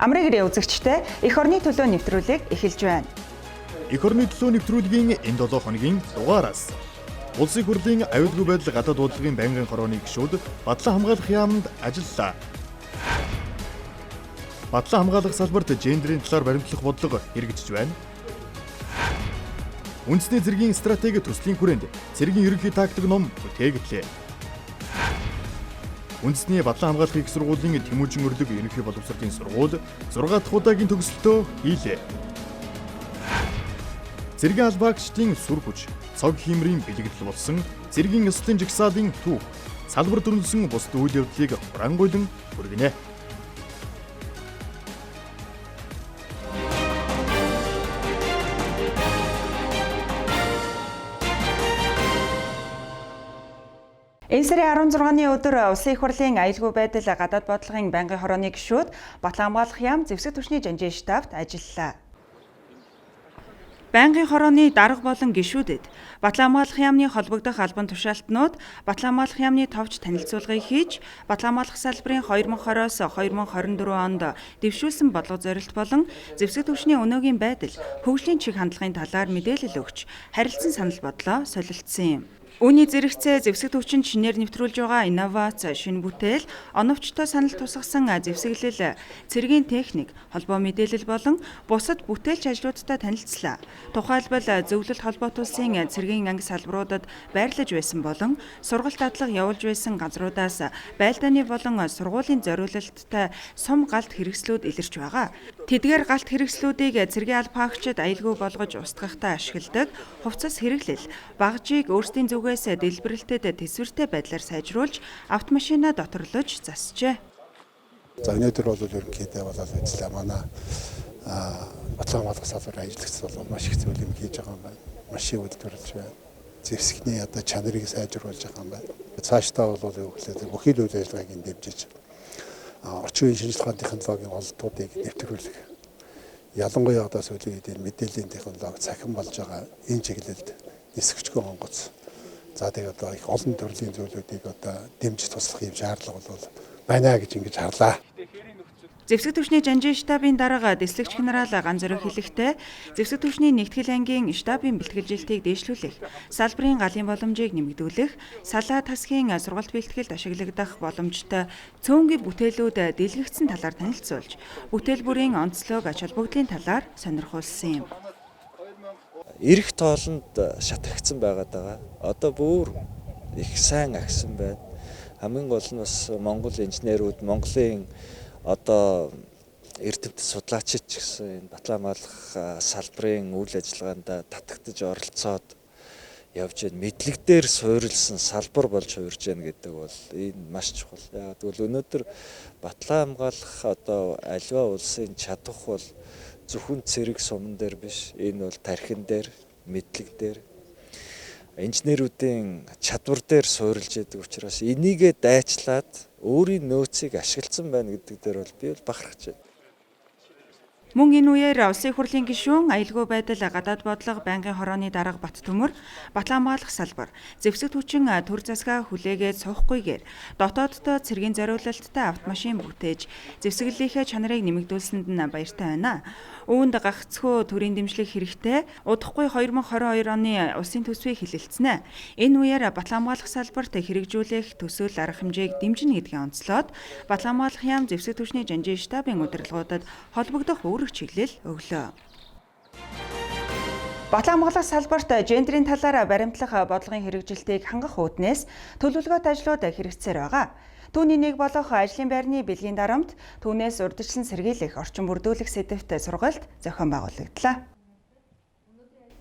Амрэгэрийн үзэгчтэй эх орны төлөө нэвтрүүлэг эхэлж байна. Эх орны төлөө нэвтрүүлгийн энэ 7 хоногийн дугаараас улсын хурлын аюулгүй байдал гадаад бодлогын байнгын хорооны гишүүд батлан хамгаалах яамд ажиллалаа. Батлан хамгаалах салбарт гендерийн талаар баримтлах бодлого хэрэгжиж байна. Үндэсний цэргийн стратеги төслийн хүрээнд цэргийн ерөнхий тактик ном бүтээгэлээ. Үндэсний батлан хамгаалахын их сургуулийн Тэмүүжин өрлөг ерөнхий боловсролын сургууль 6 дахь удаагийн төгсөлтөө хийлээ. Цэргийн албаагчдын сүр хүч, цог хиймрийн бэлэгдэл болсон цэргийн ёслолын жагсаалын түүх, салбар дүрнсэн бусад үйл явдлыг урангуйлан хүргэнэ. Энэ сарын 16-ны өдөр улсын их хурлын аюулгүй байдал гадаад бодлогын байнгын хорооны гишүүд батлан хамгаалах яам зэвсэг түвшний жанжин штабт ажиллалаа. Байнгын хорооны дарга болон гишүүдэд батлан хамгаалах яамны холбогдох албан тушаалтнууд батлан хамгаалах яамны товч танилцуулгыг хийж, батлан хамгаалах салбарын 2020-оос 2024 онд дэвшүүлсэн бодлого зорилт болон зэвсэг түвшний өнөөгийн байдал, хөгжлийн чиг хандлагын талаар мэдээлэл өгч, харилцан санал бодлоо солилцсон юм. Үүний зэрэгцээ зэвсэг төвчөнд шинээр нэвтрүүлж байгаа инновац, шинэ бүтээл, оновчтой санал тусгасан зэвсэглэл, цэргийн техник, холбоо мэдээлэл болон бусад бүтээлч ажлуудтай танилцлаа. Тухайлбал зөвлөлт холбоот улсын цэргийн анги салбаруудад байрлаж байсан болон сургалт дадлага явуулж байсан газруудаас байлдааны болон сургуулийн зориулалттай сум галт хэрэгслүүд илэрч байгаа. Тэдгээр галт хэрэгслүүдийг цэргийн албаагчид аюулгүй болгож устгахтаа ашигладаг хувцас хэрэглэл, багжийг өөрсдийн зүгээс дэлбэрэлтэд төсвөртэй байдлаар сайжруулж автомашина доторлож засжээ. За өнөөдөр бол ерөнхийдөө болоод үзлээ манай батлан хамгаалах салбарын ажилтнаас бол маш их зүйл юм хийж байгаа юм байна. Маш их үйлдвэрлэж байна. Зэвсэгний чанарыг сайжруулж байгаа юм байна. Цаашдаа бол юу гэхлээр бүхий л үйл ажиллагааг дэмжиж орчин үеийн шинжилгээ технологийн олдуудыг нэвтрүүлэх. Ялангуяа одоо сүүлийн үед мэдээллийн технологи цахим болж байгаа энэ чиглэлд нисгчгүй онгоц. За тэгээд одоо их олон төрлийн зүйлүүдийг одоо дэмжиж туслах юм шаардлага бол байна гэж ингэж харлаа. Зэвсэг түвшний жанжин штабын дарга дэслэгч генерал Ганц Зориг хэлэхдээ зэвсэг түвшний нэгтгэл ангийн штабын бэлтгэлжилтийг дээшлүүлэх, салбарын галын боломжийг нэмэгдүүлэх, салаа тасгийн сургалт бэлтгэлд ашиглагдах боломжтой цөөнгүй бүтээлүүд дэлгэгдсэн талаар танилцуулж, бүтээл бүрийн онцлог ач холбогдлын талаар сонирхуулсан юм. Ирэх тоолонд шатагдсан байгаад байгаа. Одоо бүр их сайн агсан байна. Хамгийн гол нь бас Монгол инженерүүд, Монголын одоо эрдэмтэд судлаачид ч гэсэн энэ батлан хамгаалах салбарын үйл ажиллагаанд татагдж оролцоод явж байна. Мэдлэг дээр суурилсан салбар болж хувирж байна гэдэг бол энэ маш чухал. Яг тэгвэл өнөөдөр батлан хамгаалах одоо аливаа улсын чадах бол зөвхөн цэрэг суман дээр биш, энэ бол тархин дээр, мэдлэг дээр, инженерүүдийн чадвар дээр суурилж яадаг учраас энийгээ дайчлаад өөрийн нөөцийг ашигласан байна гэдэг дээр бол би бол бахархаж байна. Мөн энэ үеэр улсын хурлын гишүүн аюулгүй байдал гадаад бодлого байнгын хорооны дарга Бат Төмөр батлан хамгаалах салбар зэвсэг түвчин төр засгаа хүлээгээд сухгүйгээр дотооддоо цэргийн зориулалттай автомашин бүтээж зэвсэглэлийнхээ чанарыг нэмэгдүүлсэнд нь баяртай байна. Үүнд гагцхүү төрийн дэмжлэг хэрэгтэй удахгүй 2022 оны улсын төсвийг хэлэлцэнэ. Энэ үеэр батлан хамгаалах салбарт хэрэгжүүлэх төсөөл арга хэмжээг дэмжинэ гэдгийн онцлоод батлан хамгаалах яам зэвсэг түвшний жанжин штабын удирдлагуудад холбогдох өөрөг чиглэл өглөө. Батлан хамгаалах салбарт гендерийн талаар баримтлах бодлогын хэрэгжилтийг хангах үүднээс төлөвлөгөөт ажлууд хэрэгжсээр байгаа. Түүний нэг болох ажлын байрны бэлгийн дарамт түүнээс урьдчилан сэргийлэх, орчин бүрдүүлэх сэдэвт сургалт зохион байгуулагдлаа.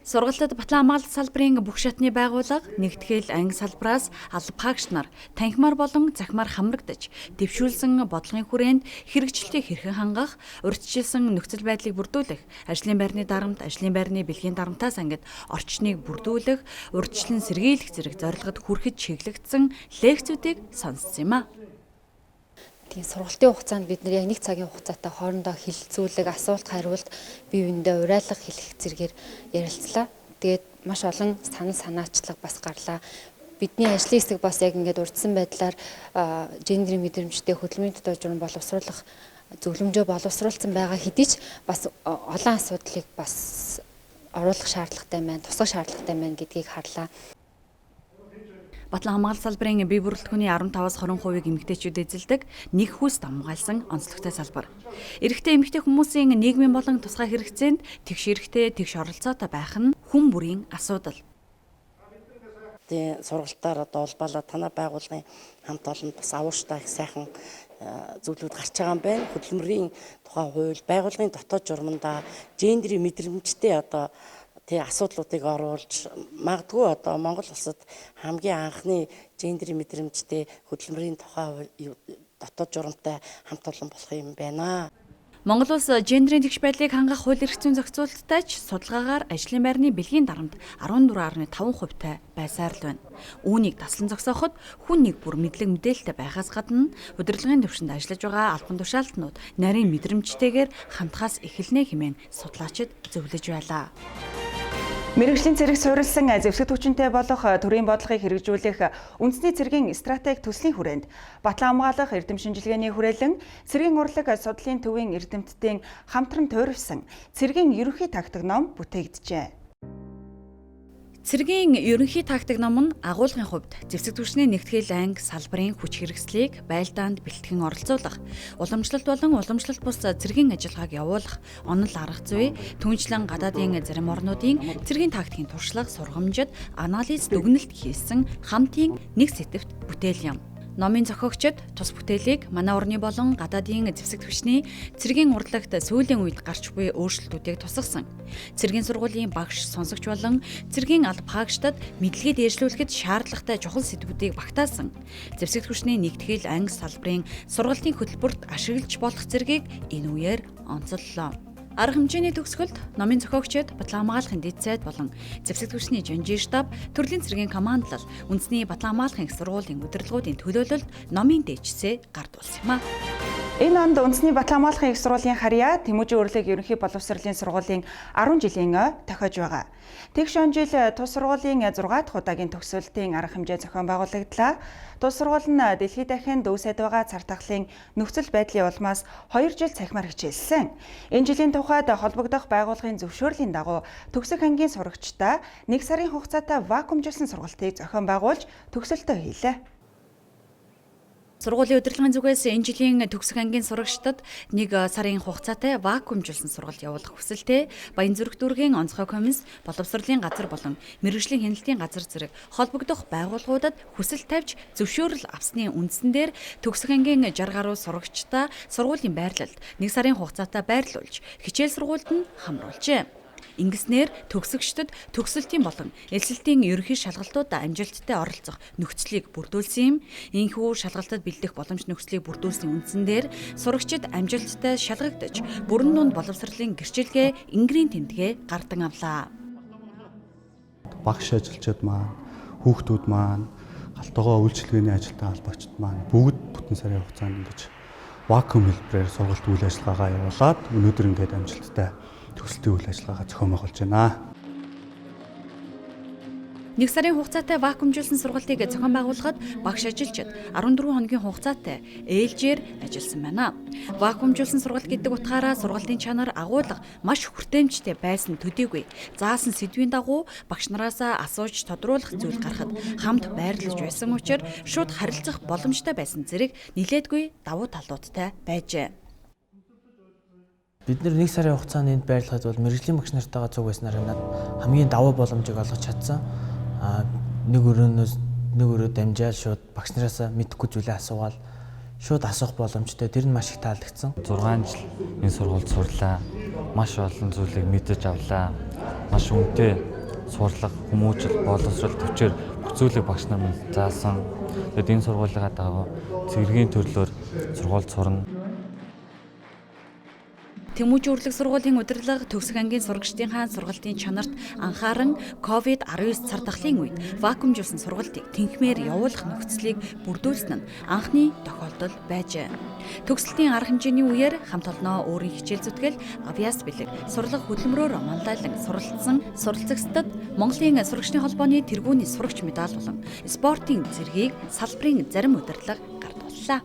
Сургалтад батлан хамгаалалт салбарын бүх шатны байгууллага нэгтгэл анги салбараас албаагч нар танхимаар болон захимаар хамрагдаж дэвшүүлсэн бодлогын хүрээнд хэрэгжилтийг хэрхэн хангах, урьдчилсан нөхцөл байдлыг бүрдүүлэх, ажлын байрны дарамт, ажлын байрны бэлгийн дарамтаас ангид орчныг бүрдүүлэх, урьдчилан сэргийлэх зэрэг зорилгод хүрэхэд чиглэгдсэн лекцүүдийг сонссон юм а. Тийм сургалтын хугацаанд бид нар яг нэг цагийн хугацаатай хоорондоо хэлэлцүүлэг, асуулт хариулт, бие биендээ уриалга хэлэх зэргээр ярилцлаа. Тэгээд маш олон санаачлаг бас гарлаа. Бидний ажлын хэсэг бас яг ингээд урдсан байдлаар гендерийн мэдрэмжтэй хөдөлмөрийн төдөө журам боловсруулах зөвлөмжөө боловсруулсан байгаа хэдий ч бас олон асуудлыг бас оруулах шаардлагатай байна, тусах шаардлагатай байна гэдгийг харлаа. Батлан хамгаалалт салбарын бие бүрэлдэхүүний 15-аас 20% эмэгтэйчүүд эзэлдэг нэг хүс дамгаалсан онцлогтой салбар. Эрэгтэй эмэгтэй хүмүүсийн нийгмийн болон тусгай хэрэгцээнд тэгш эрэгтэй тэгш оролцоотой байх нь хүн бүрийн асуудал. Тэгээ сургалтаар одоо улбалаа танай байгууллагын хамт олонд бас авууштай их сайхан зүйлүүд гарч байгаа юм байна. Хөдөлмөрийн тухай хууль, байгууллагын дотоод журмандаа гендерийн мэдрэмжтэй одоо тий асуудлуудыг оруулж магадгүй одоо Монгол улсад хамгийн анхны гендерийн мэдрэмжтэй хөдөлмөрийн тухай дотоод журамтай хамт олон болох юм байна. Монгол улс гендерийн тэгш байдлыг хангах хууль эрх зүйн зохицуулалттай ч судалгаагаар ажлын байрны бэлгийн дарамт 14.5%-тай байсаар л байна. Үүнийг таслан зогсооход хүн нэг бүр мэдлэг мэдээлэлтэй байхаас гадна удирдлагын төвшөнд ажиллаж байгаа албан тушаалтнууд нарийн мэдрэмжтэйгээр хандхаас эхэлнэ хэмээн судлаачид зөвлөж байлаа. Мэргэжлийн цэрэг суурилсан зэвсэг хүчинтэй болох төрийн бодлогыг хэрэгжүүлэх үндэсний цэргийн стратеги төслийн хүрээнд Батлан хамгаалах эрдэм шинжилгээний хүрээлэн цэргийн урлаг судлалын төвийн эрдэмтдийн хамтран туурвсан цэргийн ерөнхий тактик ном бүтээгджээ. Цэргийн ерөнхий тактик ном нь агуулгын хувьд зэвсэг түвшний нэгтгэл анги салбарын хүч хэрэгслийг байлдаанд бэлтгэн оролцуулах, уламжлалт болон уламжлалт бус цэргийн ажиллагааг явуулах, онол арга зүй, түншлэн гадаадын зарим орнуудын цэргийн тактикийн туршлага сургамжид анализ дүгнэлт хийсэн хамтын нэг сэтэвт бүтээл юм. Номын зохиогчид тус бүтээлийг манай орны болон гадаадын зэвсэг түвшний цэргийн урлагт сүүлийн үед гарч буй өөрчлөлтүүдийг тусгасан. Цэргийн сургуулийн багш, сонсогч болон цэргийн алба хаагчдад мэдлэгээ дээшлүүлэхэд шаардлагатай чухал сэдвүүдийг багтаасан. Зэвсэг түвшний нэгтгэл анги салбарын сургалтын хөтөлбөрт ашиглаж болох зэргийг энэ үеэр онцоллоо. Арга хэмжээний төгсгөлд номын зохиогчид Батлан хамгаалахын дэд сайд болон зэвсэг түвшний Жонжи штаб, төрлийн цэргийн командлал, үндэсний Батлан хамгаалахын их сургуулийн удирдлагуудын төлөөлөлд номын дэжсээ гардуулсан юм а. Энэ онд үндэсний Батлан хамгаалахын их сургуулийн харьяа Тэмүүжин урлаг ерөнхий боловсролын сургуулийн 10 жилийн тохиож байгаа. Тэгш он жил тус сургуулийн 6 дахь удаагийн төгсөлтийн арга хэмжээ зохион байгуулагдлаа. Тус сургууль нь дэлхийд дахин дүүсэд байгаа цар тахлын нөхцөл байдлын улмаас 2 жил цахимаар хичээлсэн. Энэ жилийн тухайд холбогдох байгууллагын зөвшөөрлийн дагуу төгсөх ангийн сурагчдаа 1 сарын хугацаатай вакуумжуулсан сургалтыг зохион байгуулж төгсөлтөө хийлээ. Сургуулийн удирдлагын зүгээс энэ жилийн төгсөх ангийн сурагчдад 1 сарын хугацаатай вакуумжуулсан сургалт явуулах хүсэлтэй Баянзүрх дүүргийн онцгой комисс, боловсролын газар болон мэргэжлийн хяналтын газар зэрэг холбогдох байгууллагуудад хүсэл тавьж зөвшөөрөл авсны үндсэн дээр төгсөх ангийн 60 гаруй сурагчдаа сургуулийн байрлалд 1 сарын хугацаатай байрлуулж хичээл сургуульд нь хамруулжээ. Ингэснээр төгсөгчдөд төгсөлтийн болон элсэлтийн ерөнхий шалгалтуудад амжилттай оролцох нөхцөлийг бүрдүүлсэн юм. Ийхүү шалгалтад бэлдэх боломж нөхцөлийг бүрдүүлсэн үндсэн дээр сурагчид амжилттай шалгагдаж, бүрэн дунд боловсролын гэрчилгээ, ингэрийн тэмдгээ гардан авлаа. Багш ажилчид маань, хүүхдүүд маань, галтгоо үйлчилгээний ажилтан холбогчид маань бүгд бүтэн сарын хугацаанд ингэж вакуум хэлбэрээр сургалт үйл ажиллагаагаа явуулаад өнөөдөр ингээд амжилттай төгсөлтийн үйл ажиллагаа зохион байгуулж байна. 1 сарын хугацаатай вакуумжуулсан сургалтыг зохион байгуулахад багш ажилчид 14 хоногийн хугацаатай ээлжээр ажилласан байна. Вакуумжуулсан сургалт гэдэг утгаараа сургалтын чанар агуулга маш хүртээмжтэй байсан төдийгүй заасан сэдвийн дагуу багш нараас асууж тодруулах зүйл гарахад хамт байрлаж байсан учраас шууд харилцах боломжтой байсан зэрэг нилээдгүй давуу талуудтай байжээ. Бид нэр 1 сарын хугацаанд энд байрлахад бол мэргэжлийн багш нартайгаа цуг байснаар надад хамгийн давуу боломжийг олгож чадсан. Нэг өрөө дамжаал шууд багш нараасаа мэдэхгүй зүйлээ асуугаад шууд асуух боломжтой. Тэр нь маш их таалагдсан. 6 жил энэ сургуульд сурлаа. Маш олон зүйлийг мэдэж авлаа. Маш үнэтэй сурлага, хүмүүжил, боловсрол төвчээр бүх зүйлийг багш нар минь заасан. Тэгэд энэ сургуулийнхаа дагуу цэргийн төрлөөр сургуульд сурна. Тэмүүжин урлаг сургуулийн удирдлага төгсөх ангийн сурагчдынхаа сургалтын чанарт анхааран COVID-19 цар тахлын үед вакуумжуулсан сургалтыг тэнхмээр явуулах нөхцөлийг бүрдүүлсэн нь анхны тохиолдол байжээ. Төгсөлтийн арга хэмжээний үеэр хамт олноо өөрийн хичээл зүтгэл, авиас бэлэг, сурлага хөдөлмөрөөр манлайлан суралцагчдад Монголын сурагчдын холбооны тэргүүний сурагч медаль болон спортын зэргийг салбарын зарим удирдлага гардууллаа.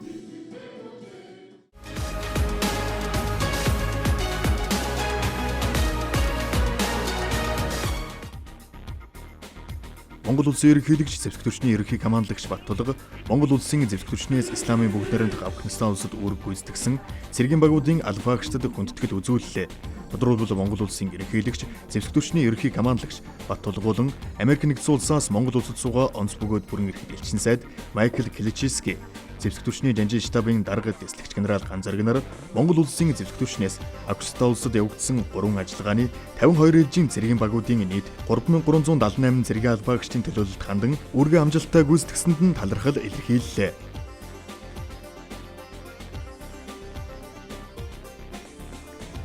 Монгол улсын ерөнхийлөгч зэвсэг түвшний ерөнхий командлагч Баттулга, Монгол улсын зэвсэг түвшнээс Исламын бүгд найрамдах Афганистан улсад үүрэг гүйцэтгэсэн цэргийн багуудын албаагчдад хүндэтгэл үзүүллээ. Тодорхойлбол Монгол улсын ерөнхийлөгч зэвсэг түвшний ерөнхий командлагч Баттулга болон Америк нэгдсэн улсаас Монгол улсад суугаа онц бөгөөд бүрэн эрхт элчин сайд Майкл Кличиски, зэвсэг түвшний жанжин штабын дарга дэслэгч генерал Ганзарг нар Монгол улсын зэвсэг түвшнээс Афганистан улсад явагдсан 3 ажиллагааны 52 ээлжийн цэргийн багуудын нийт 3378 цэргийн албаагчдын төлөөлөлд хандан үүргээ амжилттай гүйцэтгсэнд нь талархал илэрхийллээ.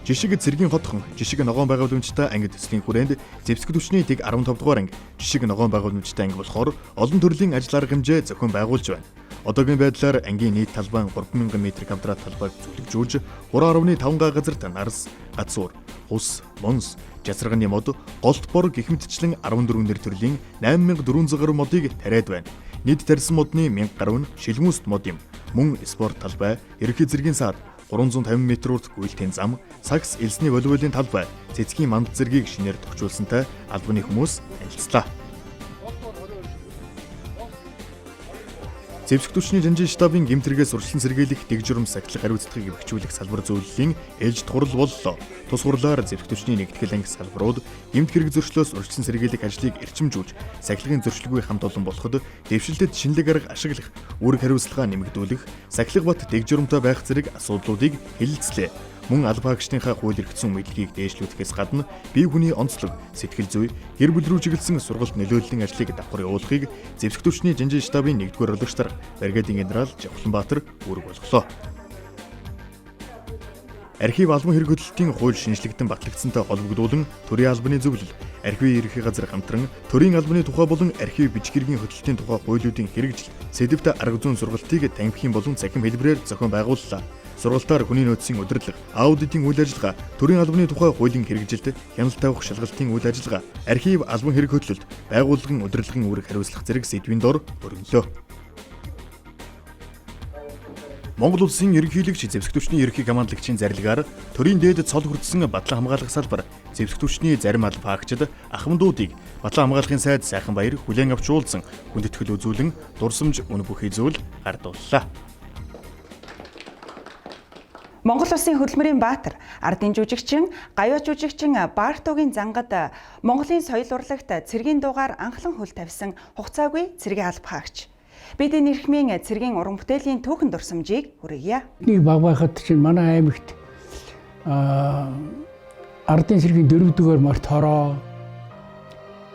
Жишг цэргийн хотхон, жишг ногоон байгууламжтай анги төслийн хүрээнд зэвсэг түвшний тэг 15 дугаар анги, жишг ногоон байгууламжтай анги болохоор олон төрлийн ажил арга хэмжээ зохион байгуулж байна. Одоогийн байдлаар ангийн нийт талбай 3000 м2 талбайг зүлэгжүүлж 3.5 га газарт нарс, гацуур, хус, монс, жазрагны мод, голт бор гэх мэтчлэн 14 нэр төрлийн 8400 гаруй модыг тариад байна. Нийт тарьсан модны 1000 гаруй нь шилмүст мод юм. Мөн спорт талбай, ерөнхий зэргийн саад 350 м урт гүйлтийн зам, сакс элсний волейболын талбай, цэцгийн манд зэргийг шинээр тохижуулсантай албаны хүмүүс танилцлаа. Зэвсэг түвшний жанжин штабын гэмтрэгээс урьдчилан сэргийлэх дэг журам сахилга хариуцлагыг бэхжүүлэх салбар зөвлөлийн ээлж тухрал боллоо. Тус хурлаар зэвсэг түвшний нэгтгэл анги салбарууд гэмт хэрэг зөрчлөөс урьдчилан сэргийлэх ажлыг эрчимжүүлж, сахилгын зөрчилгүй хамт олон болоход дэвшилтэд шинэлэг арга ашиглах, үүрэг хариуцлага нэмэгдүүлэх, сахилга бат дэг журамтай байх зэрэг асуудлуудыг хэлэлцлээ. Мөн албаагчдынхаа хууль эрхцэн мэдлэгийг дээшлүүлэхээс гадна бие хүний онцлог, сэтгэл зүй, гэр бүл рүү чиглэсэн сургалт нөлөөллийн ажлыг давхар явуулахыг зэвсэг түвшний жанжин штабын 1-р орлогчдор бригадийн генерал Жавхланбаатар үүрэг болголоо. Архив албан хэрэг хөтөлбөрийн хууль шинжлэгдэн батлагдсантай холбогдуулан төрийн албаны зөвлөл, архивын ерөнхий газар хамтран төрийн албаны тухай болон архив бичгэргийн хөтөлбөрийн тухай хуулиудын хэрэгжил, сэдэвт арга зүйн сургалтыг тамхины болон цахим хэлбэрээр зохион байгууллаа. Сургалтаар хүний нөөцийн удирдлага, аудитын үйл ажиллагаа, төрийн албаны тухай хуулийн хэрэгжилт, хяналт тавих шалгалтын үйл ажиллагаа, архив албан хэрэг хөтлөлт, байгууллагын удирдлагын үүрэг хариуцлах зэрэг сэдвийн дор өргөнлөө. Монгол улсын ерөнхийлөгч зэвсэг түвшний ерөнхий командлагчийн зарилгаар төрийн дээд цол хүртсэн батлан хамгаалах салбар, зэвсэг түвшний зарим албаагчид ахмадуудыг батлан хамгаалахын сайд сайхан баяр хүлээн авч уулзсан, хүндэтгэл үзүүлэн дурсамж үнэ бүхий зүйл гардууллаа. Монгол улсын хөдөлмөрийн баатар, ардын жүжигчин, гавьяа жүжигчин Бартогийн зангад Монголын соёл урлагт цэргийн дуугаар анхлан хөл тавьсан хугацаагүй цэргийн албаагч. Бид энэ эрхмийн цэргийн уран бүтээлийн түүхэн дурсамжийг хүргье. Нэг баг байхад чинь манай аймагт ардын цэргийн 4-р март хороо,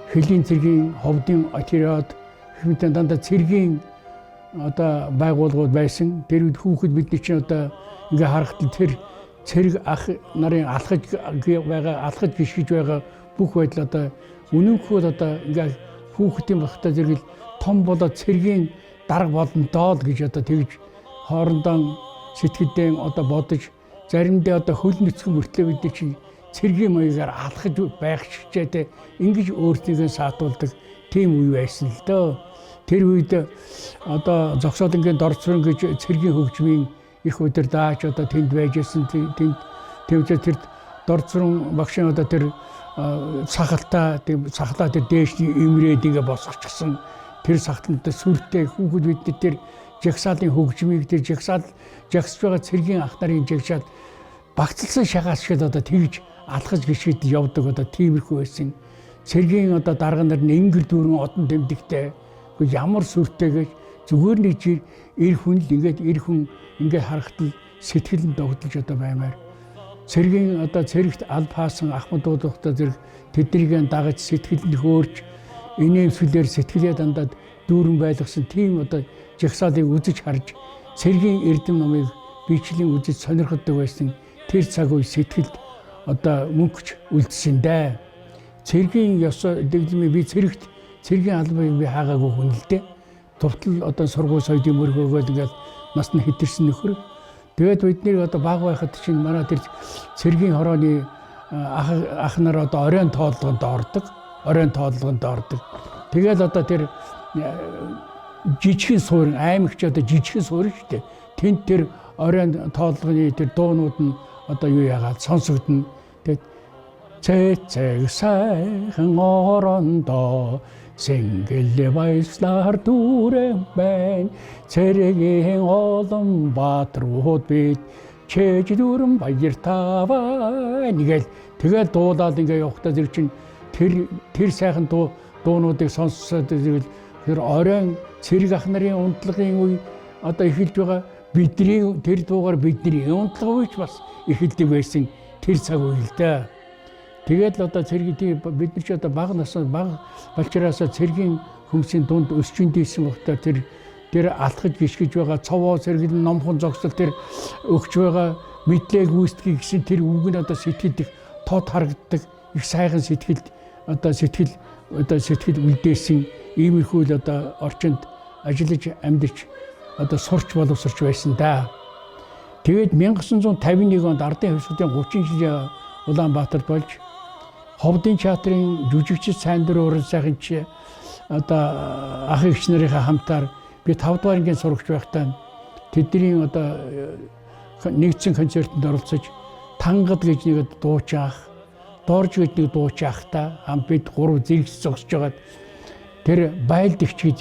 хөлийн цэргийн ховдын отряд, хэмтэн дандаа цэргийн одоо байгууллагууд байсан. Тэр үед хүүхэд бидний чинь одоо ингээ харахад тэр цэрэг ах нарын алхаж гიშгэж байгаа бүх байдал одоо үнэнхүүд одоо ингээ хүүхдийн багтаа зэрэгэл том болоод цэргийн дарга болно доо гэж одоо тэгж хоорондоо сэтгэлдээ одоо бодож заримдаа одоо хөл нүцгэн мөртлөө бид чинь цэргийн маягаар алхаж байх шигчээ ингэж өөртөө саатуулдаг тийм үе байсан л дөө. Тэр үед одоо зогсоод ингээ дорцрон гэж цэргийн хөгжмийн их өдөр дааж одоо тэнд байжсэн тэнд тэр дорцрон багшийн одоо тэр сахалтаа тэр дээшний имрээд ингээ босгочихсон тэр сахалтанд сүртэй хүүхэд бид тэр жагсаалын хөгжмийг тэр жагсаж байгаа цэргийн ах нарын жагсаал багцлсан шагаас шиг одоо тэгж алхаж гიშгэд явдаг одоо тиймэрхүү байсан. Цэргийн одоо дарга нар нэнгэр дүүрэн одон тэмдэгтэй ямар сүртэй гэж зүгээр нэг эр хүн л ингээд харахад сэтгэл нь догдолж одоо баймаар цэргийн одоо цэрэгт аль хаасан ахмадууд одоо зэрэг тэднийг дагаж сэтгэл нь хөөрч инээмсгэлээр сэтгэлээ дандаа дүүрэн байлгасан тийм одоо жагсаалыг үзэж харж цэргийн эрдэм номыг бичлэн үзэж сонирхдаг байсан тэр цаг үе сэтгэлд одоо мөнгөч үлдсэн дээ. Цэргийн ёсоо дэглэмээ би цэргийн албыг би хаагаагүй хүн л дээ. Товтол одоо сургууль соёлын мөргөөгөө ингээд нас нь хэтэрсэн нөхөр. Тэгээд бидний одоо баг байхад чинь манай тэр цэргийн хорооны ах нар одоо оройн тоолгонд ордог. Тэгээд одоо тэр жижигхэн суурин аймагч одоо жижигхэн суурин шүү дээ. Тэнд тэр оройн тоолгоны тэр дуунууд нь одоо юу яагаад сонсогдно. Тэгээд цэцэг сайхан орондоо Сэнгэлэ баяслаар дүүрэн байна. Цэрэгийн олон баатрууд бид чэж дүүрэн баяртай байна. Тэгэл дуулаад ингээ явахдаа зэрэг чинь тэр сайхан дуунуудыг сонссоод зэрэг тэр оройн цэрэг ах нарын унтлагын үе одоо эхэлж байгаа. Бидний тэр дуугаар бидний унтлага үеч бас эхэлдэг байсан тэр цаг үе л дээ. Тэгээд л одоо цэргийн бид нар ч одоо бага насны бага балчраасаа цэргийн хүмүүсийн дунд өсчүн дийсэн багтаа тэр алхаж гიშгэж байгаа цовоо цэргийн номхон зогсол тэр өгч байгаа мэдлэг гүйцэтгэх гэсэн тэр үг нь одоо сэтгэлд тод харагддаг их сайхан сэтгэл үлдээсэн иймэрхүү л одоо орчинд ажиллаж амьдарч одоо сурч боловсрч байсан да. Тэгээд 1951 онд Ардын хувьсгалын 30 жил Улаанбаатарт болж Ховдын театрын жүжигчид сайн дурын уран сайханч одоо ах эгч нарынхаа хамтаар би 5 дугаар ангийн сурагч байхдаа тэдний одоо нэгдсэн концертод оролцож Тангад гэж нэг дуучаах, Дорж гэж нэг дуучаахтай хамт бид 3 зэрэгс зогсож байгаад тэр байлдагч гэж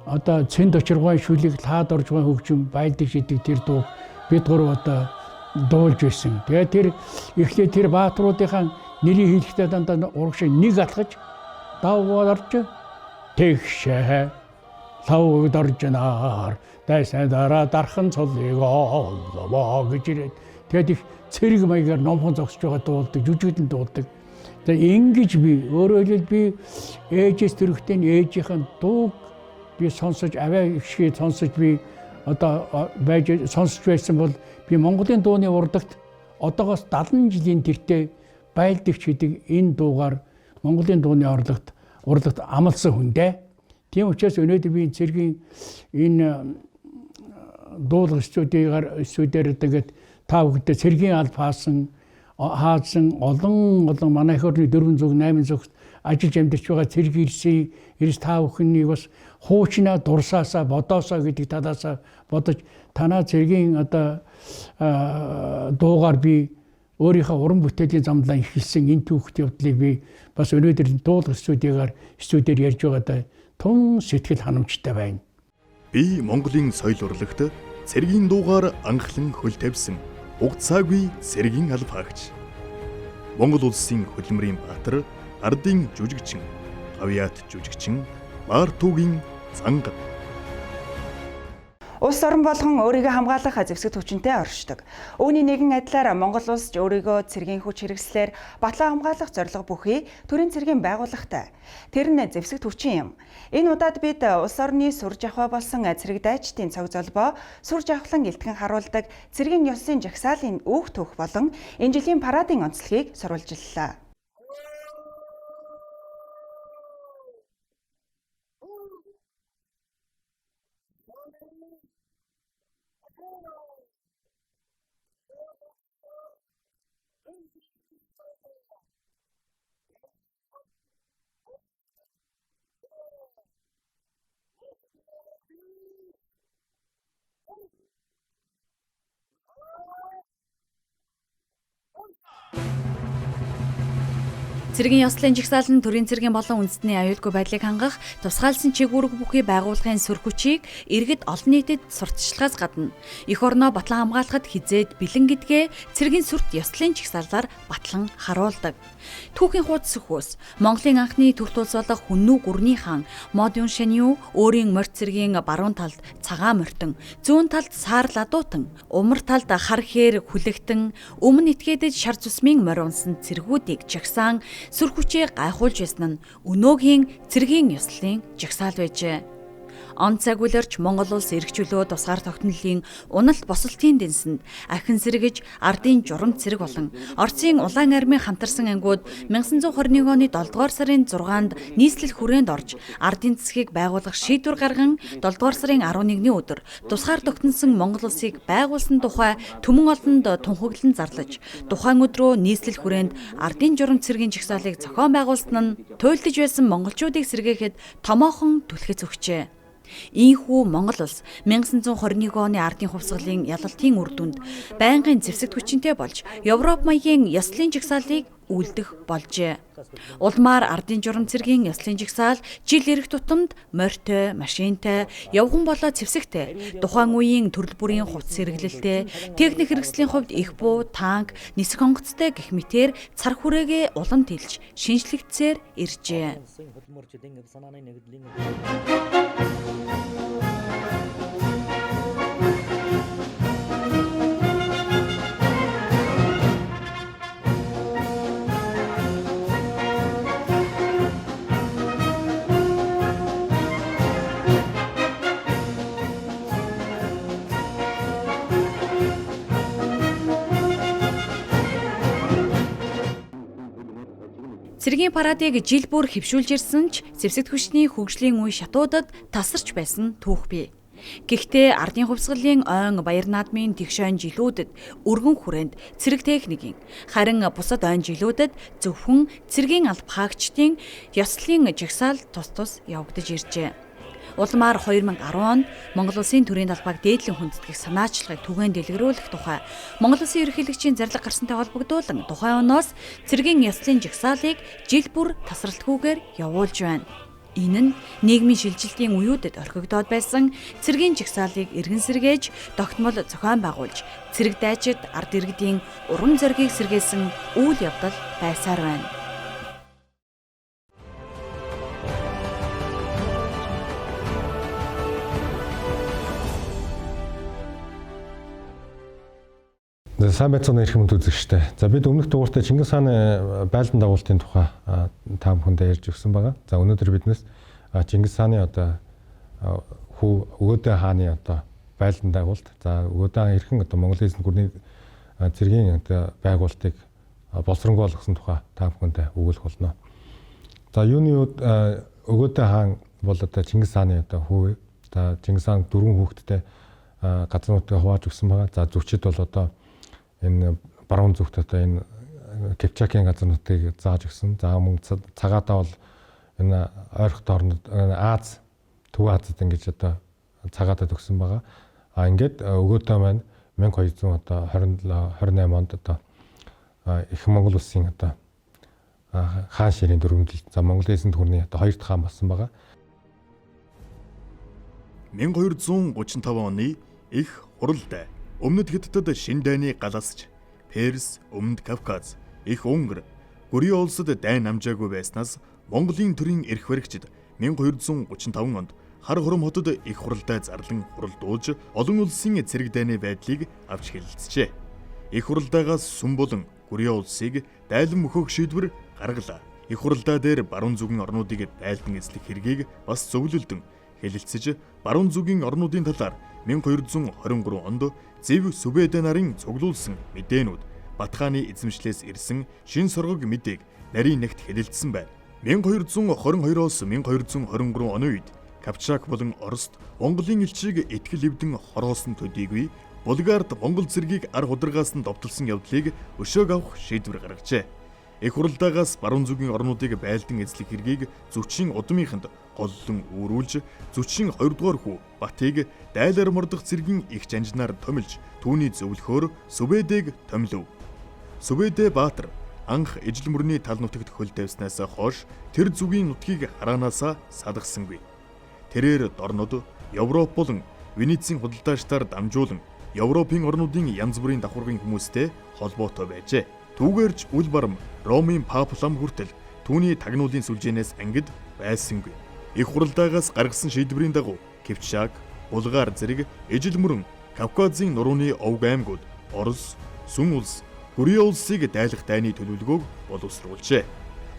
одоо цэнд очиргой шүлэг лаад орж байгаа хөгжим байлдагч гэдэг тэр дуу бид 3 одоо дуулж байсан. Тэгээд тэр эхлээд тэр баатруудынхаа нэрийг хэлэхдээ дандаа урагшаа нэг алхаж даваарч тэгшээ лавд оржнаар дайсан дараа дархан цолыг оллоо гэж ирээд тэгээд их цэрэг маягаар номхон зогсож байгаа дуулдаг, жүжиглэн дуулдаг. Тэгээд ингэж би өөрөөр хэлбэл би ээжээс төрөхтэй ээжийнхэн дууг би сонсож аваа ихшгээ сонсож би одоо байж сонсож байсан бол би Монголын дууны урлагт одоогоос 70 жилийн тэртээ байлдагч гэдэг энэ дуугаар Монголын дууны урлагт амласан хүн дээ. Тийм учраас өнөөдөр би цэргийн энэ дуулах студиудаар тэгээд та бүхэндээ цэргийн алба хаасан олон манай хөрний 400-800 ажиллаж амьдарч байгаа цэрэг ирс та бүхнийг бас хуучнаа дурсаасаа бодоосоо гэдэг талаасаа бодож танаа цэргийн одоо дуугаар би өөрийнхөө уран бүтээлийн замлаа ихэлсэн энэ түүхт явдлыг би бас өнөөдөр дуулах студигаар ярьж байгаадаа тун сэтгэл ханамжтай байна. Би Монголын соёл урлагт цэргийн дуугаар анхлан хөл тавьсан угцаагүй цэргийн алба хаагч. Монгол улсын хөдөлмөрийн баатар, ардын жүжигчин, гавьяат жүжигчин, Баартуугийн цангад. Улс орон болгон өөрийгөө хамгаалах зэвсэг хүчинтэй оршдог. Үүний нэгэн адилаар Монгол улс өөрийгөө цэргийн хүч хэрэгслээр батлан хамгаалах зорилго бүхий төрийн цэргийн байгууллагатай. Тэр нь зэвсэг хүчин юм. Энэ удаад бид улс орны сур жавхаа болсон цэрэг дайчдын цог золбоо сур жавхлан илтгэн харуулдаг цэргийн ёслын жагсаалын өөх түүх болон энэ жилийн парадын онцлогийг сурвалжиллаа. Цэргийн ёслолын жагсаал нь төрийн цэргийн болон үндэстний аюулгүй байдлыг хангах тусгаалсан чигүүрэг бүхий байгууллагын сүр хүчийг иргэд олон нийтэд сурталчилгаас гадна эх орноо батлан хамгаалахад хизээд бэлэн гэдгээ цэргийн сүрт ёслолын жагсаалаар батлан харуулдаг. Түүхийн хуудас сөхөөс Монголын анхны төвт улс болох Хүннүү гүрний хаан Модон Шаниу өөрийн морьт цэргийн баруун талд цагаан морьтон, зүүн талд саар ладуутан, умар талд хар хээр хүлэгтэн, өмнө этгээдэд шар цусмын морь унсан цэргүүдийг жагсаан сүр хүчээ гайхуулж байсан нь өнөөгийн цэргийн ёслолын жагсаал байжээ. Он цаг үлэрч Монгол улс эргчүүлөө тусгаар тогтнолын уналт босолтын дэнсэнд ахин сэргэж ардын журам цэрэг болон Орцын улаан армийн хамтарсан ангууд 1921 оны 7 дугаар сарын 6-нд нийслэл хүрээнд орж ардын засгийг байгуулах шийдвэр гарган 7 дугаар сарын 11-ний өдөр тусгаар тогтносон Монгол улсыг байгуулсан тухай төмөн олонд тунхаглан зарлаж тухайн өдрөө нийслэл хүрээнд ардын журам цэргийн жагсаалыг зохион байгуулсан нь туйлдж байсан монголчуудыг сэргээхэд томоохон түлхэц өгчээ. Ийхүү Монгол улс 1921 оны ардын хувьсгалын ялалтын үр дүнд байнгын зэвсэг хүчинтэй болж Европ маягийн ёслолын жагсаалыг үлдэх болжээ. Улмаар ардын журам цэргийн яслын жигсаал жил ирэх тутамд морьтой, машинтай, явган болоо цэвсэгтэй, тухайн үеийн төрөл бүрийн хувцас хэрэглэлтэй, техник хэрэгслийн хувьд их буу, танк, нисэх онгоцтой гэх мэтээр цар хүрээгээ улам тэлж шинжлэгдсээр иржээ. Цэргийн парадыг жил бүр хэвшүүлж ирсэн ч зэвсэгт хүчний хөгжлийн үе шатуудад тасарч байсан түүх бий. Гэхдээ ардын хувьсгалын ойн баяр наадмын тэгшойн жилүүдэд өргөн хүрээнд цэрэг техникийн харин бусад ойн жилүүдэд зөвхөн цэргийн алба хаагчдын ёслолын жагсаал тус явагдаж иржээ. Улмаар 2010 онд Монгол Улсын төрийн талбайг дээдлэн хүндэтгэх санаачлагыг түгээн дэлгэрүүлэх тухай Монгол Улсын ерөнхийлөгчийн зарлаг гарсантай холбогдуулан тухайн оноос цэргийн яслын жагсаалыг жил бүр тасралтгүйгээр явуулж байна. Энэ нь нийгмийн шилжилтийн үеүүдэд орхигдоод байсан цэргийн жагсаалыг эргэн сэргээж тогтмол зохион байгуулж цэрэг дайчид ард иргэдийн урам зоригийг сэргээсэн үйл явдал байсаар байна. Сайн байцгаана эрх мэнд үзэгчтэй. За бид өмнөх дугаарт Чингис хааны байлдан дагуултын тухай та бүхэндээ ярьж өгсөн байгаа. За өнөөдөр биднес Чингис хааны одоо хүү Өгөөдөө хааны одоо байлдан дагуулт. За Өгөөдөө хаан эрхэн одоо Монголын эзэнт гүрний цэргийн одоо байгуултыг боловсронгуй болгосон тухай та бүхэндээ өгүүлэх болно. За юуны үед Өгөөдөө хаан бол одоо Чингис хааны одоо хүү. За Чингис хаан 4 хүүхэдтэй газар нутгаа хувааж өгсөн байгаа. За зөвчид бол одоо энэ баруун зүгт одоо энэ Кипчакийн газар нутгийг зааж өгсөн. За мөн цагаатаа бол энэ ойрхон орнод Аз, Төв Азад ингэж одоо цагаатаа төгсөн байгаа. Ингээд Өгөөдөө маань 1200 одоо 28 онд одоо их Монгол улсын одоо хаан ширийн дөрвөлд за Монголын эзэнт гүрний одоо 2 дахь хаан болсон байгаа. 1235 оны их хуралд Өмнөд Хятадд шин дайны галаасч Перс, Өмнөд Кавказ, их Унгар, Гүрийн улсад дайн намжаагүй байснаас Монголын төрийн эрх баригчид 1235 онд Хар Хором хотод их хуралдаа зарлан хуралдуулж олон улсын цэрэг дайны байдлыг авч хэлэлцжээ. Их хуралдаагаас сүм болон Гүрийн улсыг дайлан мөхөх шийдвэр гаргалаа. Их хуралдаа дээр баруун зүгийн орнуудыг дайлан эзлэх хэргийг бас зөвлөлдөн хэлэлцэж баруун зүгийн орнуудын талаар 1223 онд Зэв Сүбэдэ нарын цуглуулсан мэдээнүүд Батхааны эзэмшлээс ирсэн шин соргог мэдээг нарийн нэгт хэлэлцсэн байна. 1222-оос 1223 оны үед Капчак болон Оросд Монголын элчийг итгэл эвдэн хороосон төдийгүй Булгард Монгол цэргийг ар хударгаас нь довтолсон явдлыг өшөөг авах шийдвэр гаргажээ. Их хуралдаагаас баруун зүгийн орнуудыг байлдан эзлэх хэргийг Зүчийн удмынханд голлон үүрүүлж Зүчийн 2 дугаар хүү Батыг дайлаар мордох цэргийн их жанжнаар томилж түүний зөвлөхөөр Сүбэдэг томилов. Сүбэдэ Баатар анх ижил мөрний тал нутагт хөл тавьснаас хойш тэр зүгийн нутгийг хараанаасаа салгасангүй. Тэрээр дорнод Европ болон Венецийн худалдаачдаар дамжуулан Европын орнуудын янз бүрийн давхаргын хүмүүстэй холбоотой байжээ. Түүгээрч үл барам Ромын Пап лам хүртэл түүний тагнуулын сүлжээнээс ангид байсангүй. Их хуралдаагаас гаргасан шийдвэрийн дагуу Кипчак, Булгар зэрэг ижил мөрөн Кавказын нурууны овг аймагуд Орос, Сүм улс, Гүрийн улсыг дайлах дайны төлөвлөгөөг боловсруулжээ.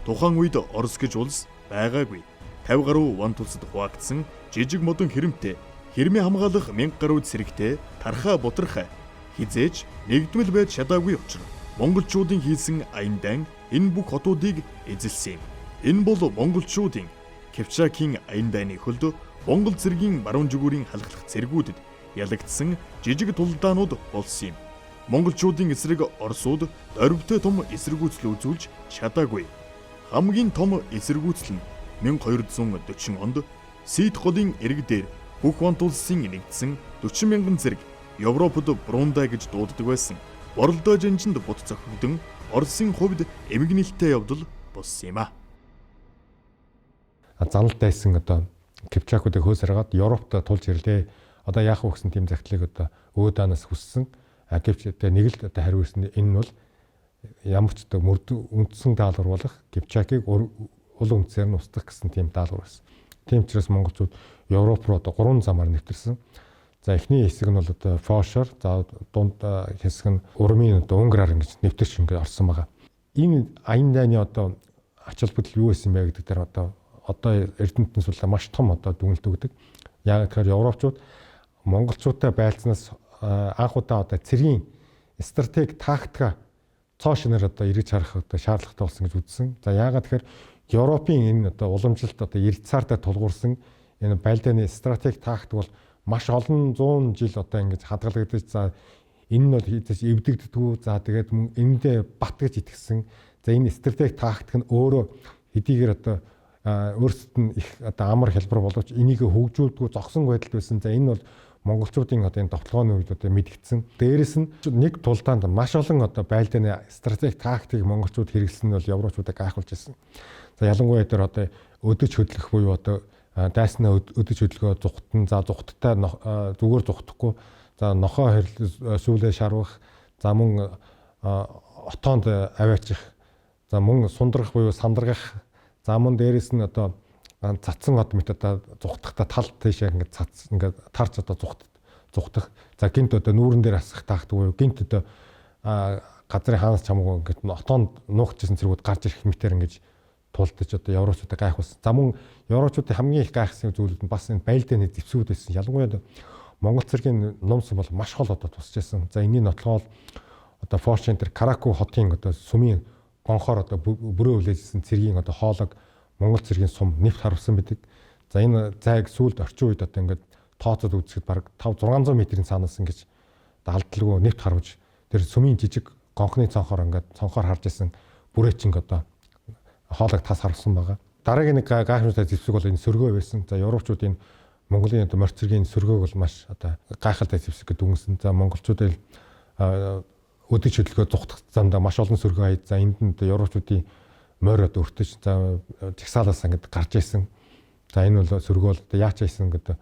Тухайн үед Орос гэж улс байгаагүй. 50 гаруй ван тулсад хуваагдсан жижиг модон хэрэмтэй хэрмээ хамгаалах 1000 гаруй цэрэгтэй тархаа бутрах хизээж нэгдмэл байж чадаагүй учраас монголчуудын хийсэн аян дайн энэ бүх хотуудыг эзэлсэн юм. Энэ бол монголчуудын Кипчакийн аян дайны хөлд Монгол цэргийн баруун зүгүүрийн халахлах цэргүүдэд ялагдсан жижиг тулдаанууд болсон юм. Монголчуудын эсрэг Оросууд дорвитой том эсэргүүцэл үзүүлж чадаагүй. Хамгийн том эсэргүүцэл нь 1240 онд Сит голын эрэг дээр бүх ван улсын нэгдсэн 40,000 зэрэг Европод Брундай гэж дууддаг байсан. Боролдоо жанжинд бут зохигдсон Оросын хувьд эмгэг нээлттэй явдал болсон юм а. Заналдайсан одоо Кипчакуудыг хөөсөргээд Европт тулж ирлээ. Одоо яах вэ гэсэн тийм загтлыг одоо өөдаанаас хүссэн. Гэвч нэг л одоо хариу ирсэн энэ нь бол ямар ч одоо үндсэн даалгавар болох Кипчакийг уул үндсээр нь устгах гэсэн тийм даалгавар байсан. Тийм учраас монголчууд Европ руу одоо 3 замаар нэвтэрсэн. За эхний хэсэг нь бол одоо Фошор, за дунд хэсэг нь Урмын одоо Унгараар ингэж нэвтэрч ингэж орсон байгаа. Энэ аян дайны одоо ач холбогдол юу байсан бэ гэдэг дээр одоо Эрдэнэтийн сулаа маш том одоо дүгнэлт өгдөг. Яг тэгэхээр европчууд монголчуудтай байлзнаас анх удаа одоо цэргийн стратеги тактика цоо шинээр одоо эргэж харах одоо шаардлагатай болсон гэж үзсэн. За яагаад тэгэхээр Европын энэ одоо уламжилт одоо Ердсаартай тулгуурсан энэ байлдааны стратеги тактик бол маш олон 100 жил одоо ингэж хадгалагдаж за энэ нь бол хийдэж эвдэгддэггүй за тэгээд эндээ бат гэж итгэсэн. За энэ стратеги тактик нь өөрөө хэдийгээр одоо өөрсдөд нь их одоо амар хэлбэр боловч энийг хөгжүүлдэггүй зогсон байдалд байсан. За энэ бол монголчуудын одоо энэ товтлогооны үед одоо мэдгдсэн. Дээрээс нь нэг тулдаанд маш олон одоо байлдааны стратеги тактик монголчууд хэрэглэсэн нь бол европчуудыг гайхуулж ирсэн. За ялангуяа дээр одоо өдөж хөдлөх буюу одоо дайснаа өдөж хөдөлгөө зүхтэн за зүхттай зүгээр зүхтахгүй за нохоо сүүлээ шарвах за мөн отоонд аваачих за мөн сундрах буюу сандргах за мөн дээрэс нь одоо цацсан од мэт одоо зүхтахта тал тийшээ ингээд тарч одоо зүхтах за гинт одоо нүүрэн дээр асах таахдаг буюу гинт одоо газрын хаанаас чамаагүй ингээд отоонд нуугчсэн зэргүүд гарч ирэх мэтэр ингэж тулдаж одоо европчуудыг гайхуулсан. За мөн европчуудын хамгийн их гайхсан зүйлүүд нь бас энэ байлдааны зэвсгүүд байсан. Ялангуяа Монгол цэргийн нумсан бол маш хол одоо тусч байсан. За энэний нотлогоо одоо Форчентер Караку хотын одоо сүмийн гонхоор одоо бүрөө үлээжсэн цэргийн одоо хоолойг Монгол цэргийн сум нэвт харуулсан байдаг. За энэ зайг сүүлд орчин үед одоо ингээд тооцоод үзэхэд бараг 500-600 метрийн цаанаас ингэж алдалгүй нэвт харуулж тэр сүмийн жижиг гонхны цонхоор ингээд цонхоор харж исэн бүрээчинг одоо хоолойг тас харуулсан байгаа. Дараагийн нэг гайхамшигтай зэвсэг бол энэ сөргөө байсан. За европчуудын Монголын одоо морь цэргийн сөргөөг бол маш одоо гайхалтай зэвсэг гэдэг үгсэн. За монголчуудын өдөж хөдөлгөө зүхтах замдаа маш олон сөргөө хаяд. За энд нь одоо европчуудын морь одоо өртөж за жагсаалаас ингээд гарч ирсэн. За энэ бол сөргөө бол одоо яач ийсэн гэдэг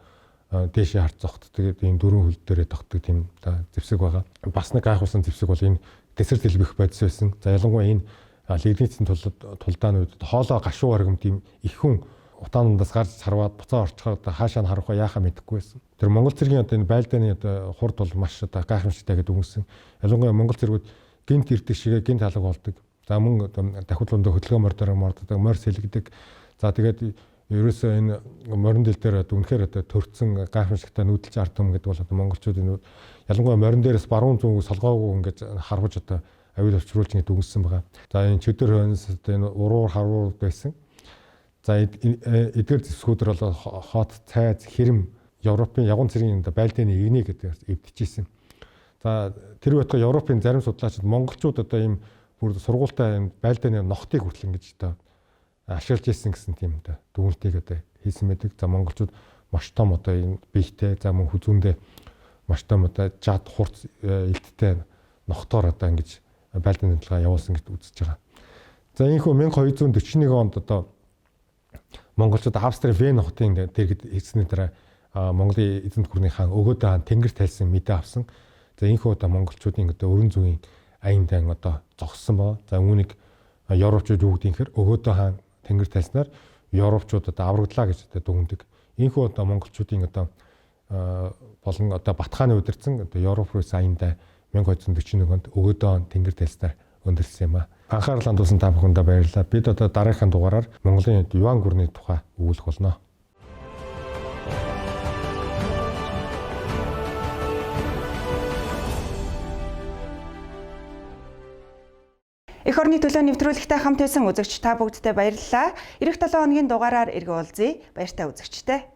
дээшээ харж зогт тэгээд энэ дөрвөн хөл дээрээ тогтдог тийм зэвсэг байгаа. Бас нэг гайхуулсан зэвсэг бол энэ тэсэр дэлбэх бодис байсан. За ялангуяа энэ Лигницийн тулдааны үед хоолоо гашуу аргам тийм их хүн утаанаас гарч харваад буцаа орчихоор хаашаа нь харах вэ яахаа мэдэхгүй байсан. Тэр Монгол цэргийн одоо энэ байлдааны одоо хурд бол маш одоо гайхамшигтай гэдэг үгсэн. Ялангуяа Монгол цэргүүд гинт ирдэг шигээ гинт алга болдог. За мөн дахиудлуунд хөдөлгөөн мордоор морддог, морь сэлгдэг. За тэгээд ерөөсөө энэ морин дэл дээр үнэхээр одоо төрцөн гайхамшигтай нүүдэлч ард түмэн гэдэг бол одоо монголчуудын ялангуяа морин дээрээс баруун зүүн солгоогүй ингээд харваж одоо авил авчруулж ингэ дүнсэн байгаа. За энэ чөдөр хойноос энэ уруур харуур байсан. За эдгээр зэвсгүүдэр бол хот, цайз, хэрэм Европын ягуун цэргийн байлдааны игний гэдэг эвдчихсэн. За тэр байтугай Европын зарим судлаачид монголчууд одоо ийм бүр сургуультай энэ байлдааны ногтыг хүртэл ингэж одоо ашиглаж ирсэн гэсэн тийм одоо дүгнэлтийг одоо хийсэн байдаг. За монголчууд маш том одоо энэ биетэй за мөн хүзүүндээ маш том одоо жад хурц элттэй ногтоор одоо ингэж байлдааны судалгаа явуулсан гэж үзэж байгаа. За ийхүү 1241 онд одоо монголчууд Австрийн Вен хотын дэргэд эзний дараа Монголын эзэнт гүрний хаан өгөөдөө хаан тэнгэр тайлсан мэдээ авсан. За ийхүү одоо монголчуудын одоо өрөн зүйн аян дан одоо зогссон байгаа. За үүнийг европчууд юу гэдгийг хэрэг өгөөдөө хаан тэнгэр тайлснаар европчууд одоо аврагдлаа гэж одоо дүгнэдэг. Ийхүү одоо монголчуудын одоо болон одоо Батхааны удирдсан одоо Европ руу аян дан 1241 онд өгөөдөө тэнгэр тайлснаар өндөрсөн юм а. Анхаарал хандуулсан та бүхэндээ баярлалаа. Бид одоо дараагийн дугаараар Монголын Юан гүрний тухай өгүүлэх болно. Эх орны төлөө нэвтрүүлэгтэй хамт байсан үзэгч та бүгдтэй баярлалаа. Ирэх 7 хоногийн дугаараар эргэн уулзъя. Баяртай үзэгчтэй.